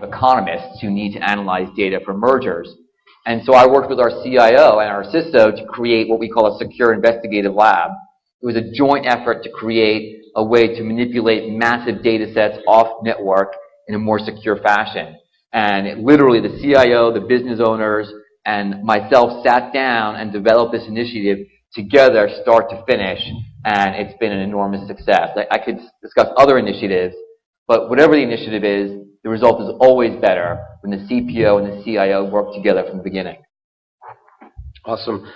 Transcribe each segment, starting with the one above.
economists who need to analyze data for mergers. And so I worked with our CIO and our CISO to create what we call a secure investigative lab. It was a joint effort to create a way to manipulate massive data sets off network in a more secure fashion. And literally the CIO, the business owners, and myself sat down and developed this initiative together, start to finish, and it's been an enormous success. I could discuss other initiatives, but whatever the initiative is, the result is always better when the CPO and the CIO work together from the beginning. Awesome.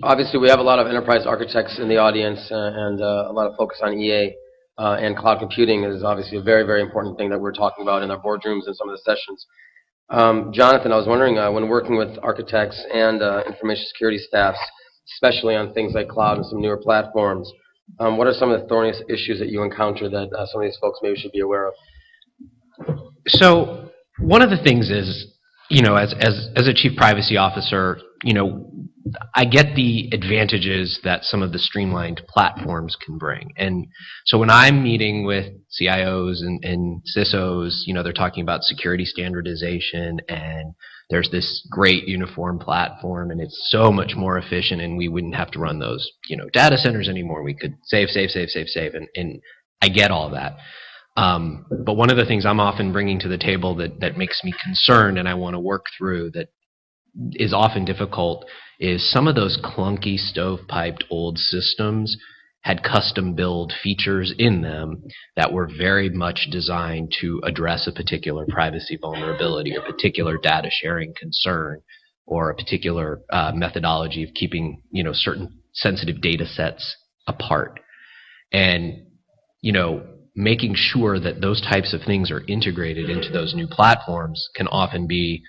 Obviously, we have a lot of enterprise architects in the audience, and a lot of focus on EA, and cloud computing is obviously a very, very important thing that we're talking about in our boardrooms and some of the sessions. Jonathan, I was wondering, when working with architects and information security staffs, especially on things like cloud and some newer platforms, what are some of the thorniest issues that you encounter that some of these folks maybe should be aware of? So one of the things is, you know, as a chief privacy officer, you know, I get the advantages that some of the streamlined platforms can bring. And so when I'm meeting with CIOs and CISOs, you know, they're talking about security standardization, and there's this great uniform platform, and it's so much more efficient, and we wouldn't have to run those, you know, data centers anymore. We could save, and I get all that. But one of the things I'm often bringing to the table that makes me concerned and I want to work through, that is often difficult, is some of those clunky stovepiped old systems had custom build features in them that were very much designed to address a particular privacy vulnerability or particular data sharing concern or a particular methodology of keeping, you know, certain sensitive data sets apart. And, you know, making sure that those types of things are integrated into those new platforms can often be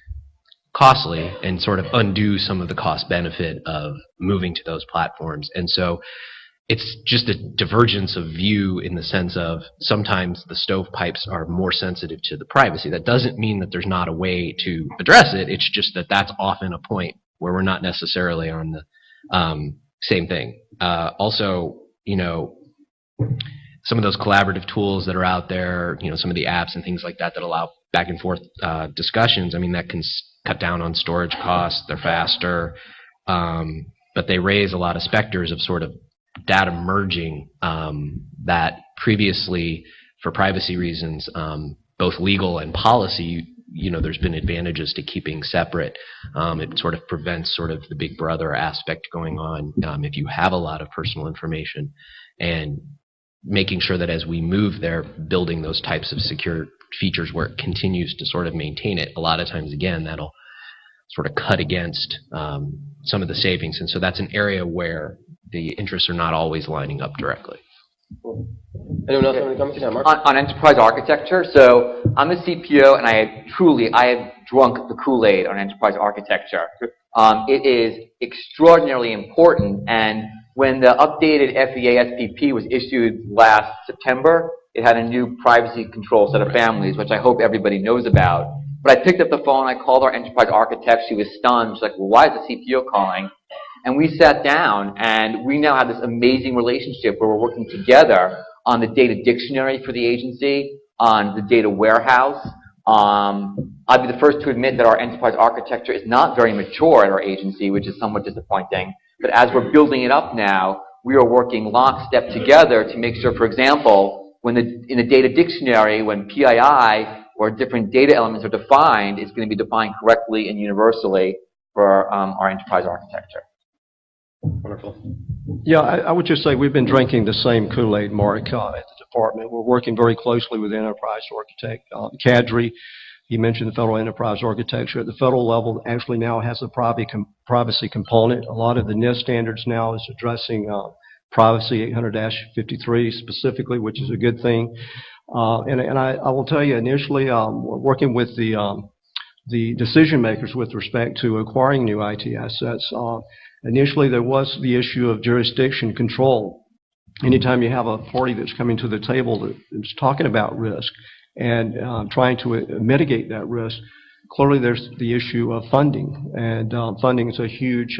costly and sort of undo some of the cost benefit of moving to those platforms. And so it's just a divergence of view in the sense of sometimes the stovepipes are more sensitive to the privacy. That doesn't mean that there's not a way to address it. It's just that that's often a point where we're not necessarily on the same thing. Also, you know, some of those collaborative tools that are out there, you know, some of the apps and things like that that allow back and forth discussions, I mean, that can cut down on storage costs. They're faster, but they raise a lot of specters of sort of data merging that previously, for privacy reasons, both legal and policy, you know, there's been advantages to keeping separate. It sort of prevents sort of the big brother aspect going on if you have a lot of personal information, and making sure that as we move there, building those types of secure features where it continues to sort of maintain it. A lot of times, again, that'll sort of cut against some of the savings. And so that's an area where the interests are not always lining up directly. Cool. Anyone else want to come to that, Mark? On enterprise architecture, so I'm a CPO, and I have drunk the Kool-Aid on enterprise architecture. It is extraordinarily important, and when the updated FEA SPP was issued last September, it had a new privacy control set of families, which I hope everybody knows about. But I picked up the phone, I called our enterprise architect, she was stunned. She's like, well, why is the CPO calling? And we sat down, and we now have this amazing relationship where we're working together on the data dictionary for the agency, on the data warehouse. I'll be the first to admit that our enterprise architecture is not very mature at our agency, which is somewhat disappointing. But as we're building it up now, we are working lockstep together to make sure, for example, when in the data dictionary, when PII or different data elements are defined, it's going to be defined correctly and universally for our enterprise architecture. Wonderful. Yeah, I would just say we've been drinking the same Kool-Aid, Mark, at the department. We're working very closely with the enterprise architect, Kadri. He mentioned the federal enterprise architecture. At the federal level, actually now has a privacy component. A lot of the NIST standards now is addressing privacy 800-53 specifically, which is a good thing. And I will tell you, initially, working with the decision makers with respect to acquiring new IT assets, initially there was the issue of jurisdiction control. Anytime you have a party that's coming to the table that's talking about risk and trying to mitigate that risk, clearly there's the issue of funding. And funding is a huge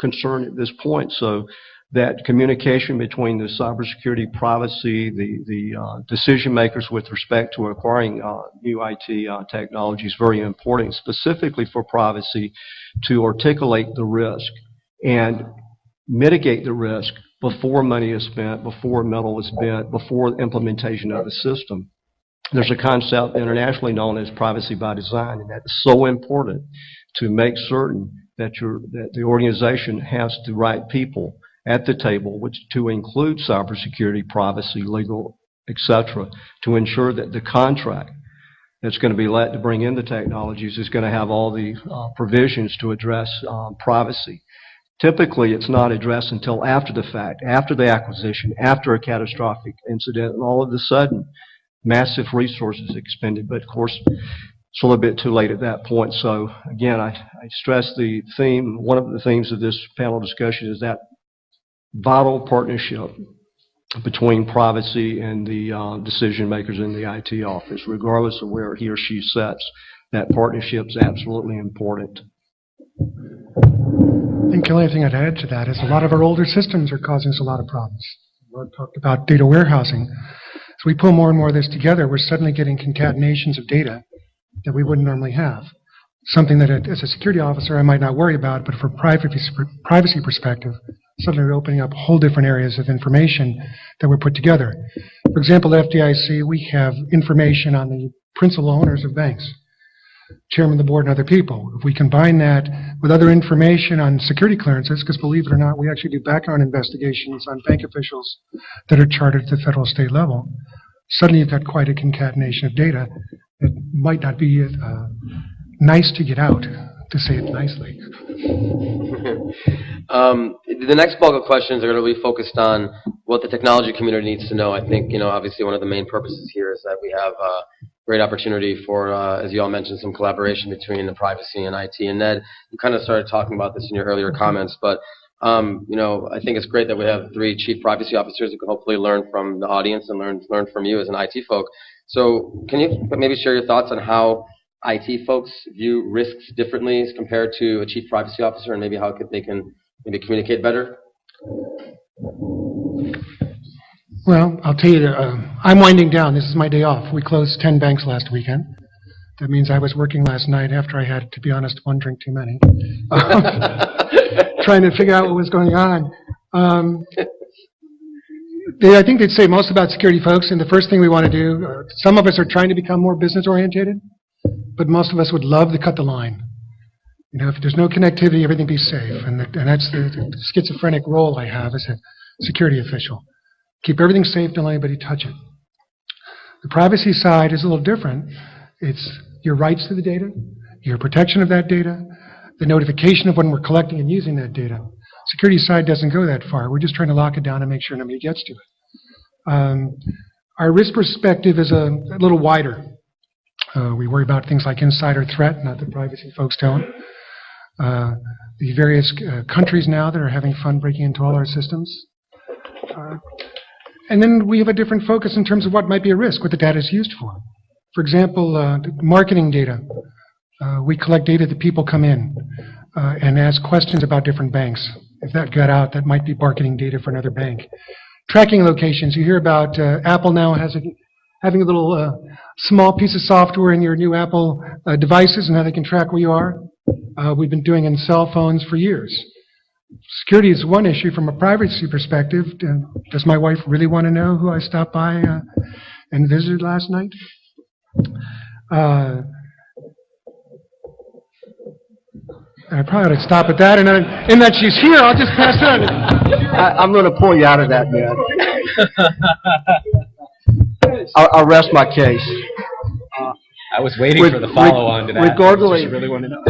concern at this point. So that communication between the cybersecurity, privacy, the decision makers with respect to acquiring new IT technology is very important, specifically for privacy, to articulate the risk and mitigate the risk before money is spent, before metal is spent, before implementation of the system. There's a concept internationally known as privacy by design, and that's so important to make certain that the organization has the right people at the table, which to include cybersecurity, privacy, legal, etc., to ensure that the contract that's going to be let to bring in the technologies is going to have all the provisions to address privacy. Typically, it's not addressed until after the fact, after the acquisition, after a catastrophic incident, and all of a sudden, massive resources expended. But of course, it's a little bit too late at that point. So again, I stress the theme, one of the themes of this panel discussion is that vital partnership between privacy and the decision makers in the IT office, regardless of where he or she sits. That partnership is absolutely important. I think the only thing I'd add to that is a lot of our older systems are causing us a lot of problems. We talked about data warehousing. So we pull more and more of this together, we're suddenly getting concatenations of data that we wouldn't normally have. Something that as a security officer I might not worry about, but from a privacy perspective, suddenly we're opening up whole different areas of information that were put together. For example, at FDIC, we have information on the principal owners of banks, chairman of the board and other people. If we combine that with other information on security clearances, because believe it or not, we actually do background investigations on bank officials that are chartered at the federal state level, suddenly you've got quite a concatenation of data that might not be nice to get out, to say it nicely. The next bulk of questions are going to be focused on what the technology community needs to know. I think, obviously one of the main purposes here is that we have great opportunity for, as you all mentioned, some collaboration between the privacy and IT. And Ned, you kind of started talking about this in your earlier comments, but I think it's great that we have 3 chief privacy officers who can hopefully learn from the audience and learn from you as an IT folk. So can you maybe share your thoughts on how IT folks view risks differently as compared to a chief privacy officer, and maybe how they can maybe communicate better? Well, I'll tell you, I'm winding down. This is my day off. We closed 10 banks last weekend. That means I was working last night after I had, to be honest, one drink too many, trying to figure out what was going on. I think they'd say most about security folks, and the first thing we want to do, some of us are trying to become more business-oriented, but most of us would love to cut the line. If there's no connectivity, everything be safe, and that's the schizophrenic role I have as a security official. Keep everything safe, don't let anybody touch it. The privacy side is a little different. It's your rights to the data, your protection of that data, the notification of when we're collecting and using that data. Security side doesn't go that far. We're just trying to lock it down and make sure nobody gets to it. Our risk perspective is a little wider. We worry about things like insider threat, not that privacy folks don't. The various countries now that are having fun breaking into all our systems. And then we have a different focus in terms of what might be a risk, what the data is used for. For example, marketing data. We collect data that people come in and ask questions about different banks. If that got out, that might be marketing data for another bank. Tracking locations. You hear about Apple now having a little small piece of software in your new Apple devices and how they can track where you are. We've been doing it in cell phones for years. Security is one issue from a privacy perspective. Does my wife really want to know who I stopped by and visited last night? I probably ought to stop at that, and in that she's here, I'll just pass it on. I'm going to pull you out of that, man. I'll rest my case. I was waiting for the follow-on to that. Regardless, I really want to know.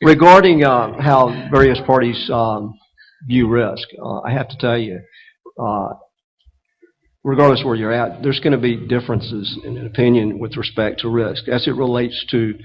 Regarding how various parties view risk, I have to tell you, regardless where you're at, there's going to be differences in opinion with respect to risk as it relates to